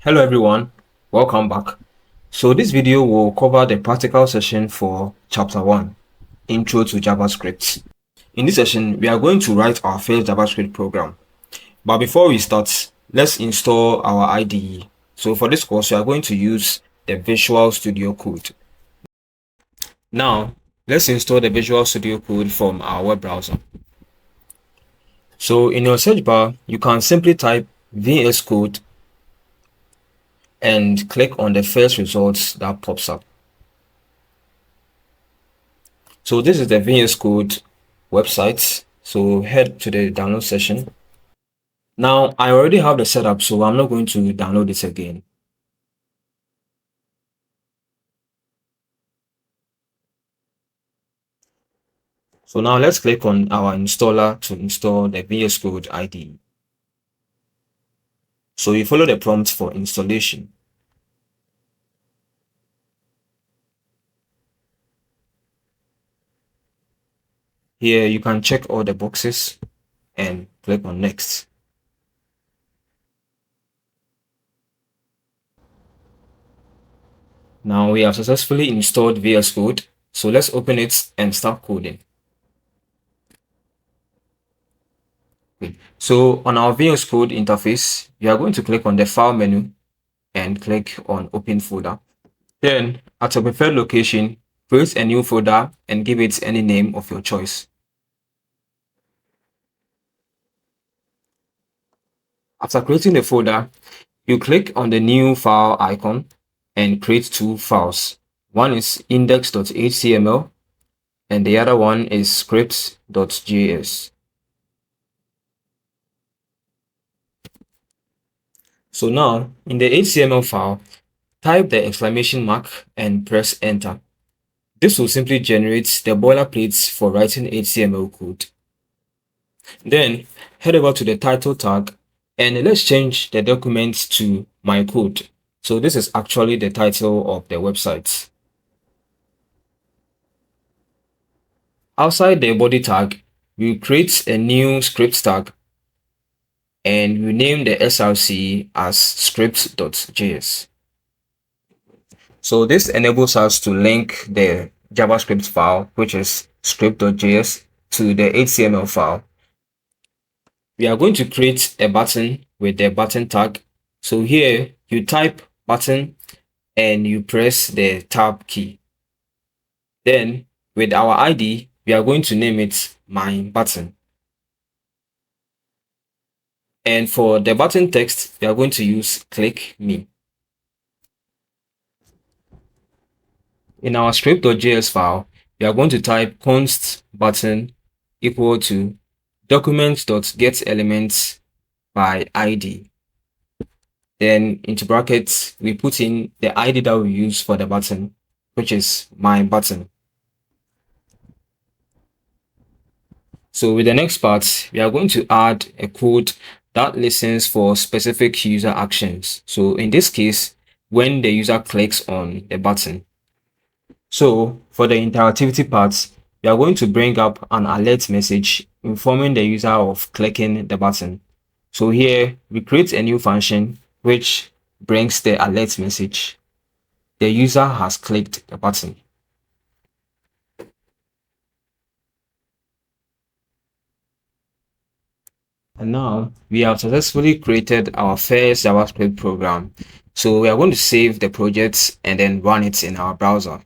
Hello everyone, welcome back. So this video will cover the practical session for chapter 1, Intro to JavaScript. In this session, we are going to write our first JavaScript program. But before we start, let's install our IDE. So for this course, we are going to use the Visual Studio Code. Now, let's install the Visual Studio Code from our web browser. So in your search bar, you can simply type VS Code and click on the first results that pops up. So this is the VS Code website. So head to the download session. Now I already have the setup, so I'm not going to download it again. So now let's click on our installer to install the VS Code IDE. So you follow the prompt for installation. Here you can check all the boxes and click on next. Now we have successfully installed VS Code. So let's open it and start coding. So on our VS Code interface, you are going to click on the file menu and click on open folder. Then at your preferred location, create a new folder and give it any name of your choice. After creating the folder, you click on the new file icon and create two files. One is index.html and the other one is script.js. So now in the HTML file, type the exclamation mark and press enter. This will simply generate the boilerplate for writing HTML code. Then head over to the title tag and let's change the document to my code. So this is actually the title of the website. Outside the body tag, we create a new script tag and we name the src as script.js. So this enables us to link the JavaScript file, which is script.js, to the HTML file. We are going to create a button with the button tag. So here you type button and you press the tab key. Then with our ID, we are going to name it my button. And for the button text, we are going to use click me. In our script.js file, we are going to type const button equal to document.getElements by ID. Then into brackets, we put in the ID that we use for the button, which is my button. So with the next part, we are going to add a code that listens for specific user actions. So in this case, when the user clicks on the button. So for the interactivity part, we are going to bring up an alert message informing the user of clicking the button. So here we create a new function which brings the alert message. The user has clicked the button. And now we have successfully created our first JavaScript program. So we are going to save the project and then run it in our browser.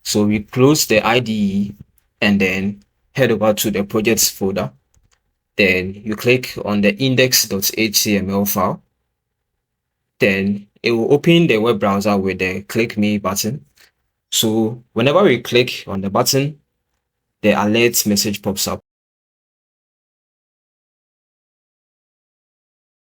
So we close the IDE and then head over to the projects folder. Then you click on the index.html file. Then it will open the web browser with the click me button. So whenever we click on the button, the alert message pops up.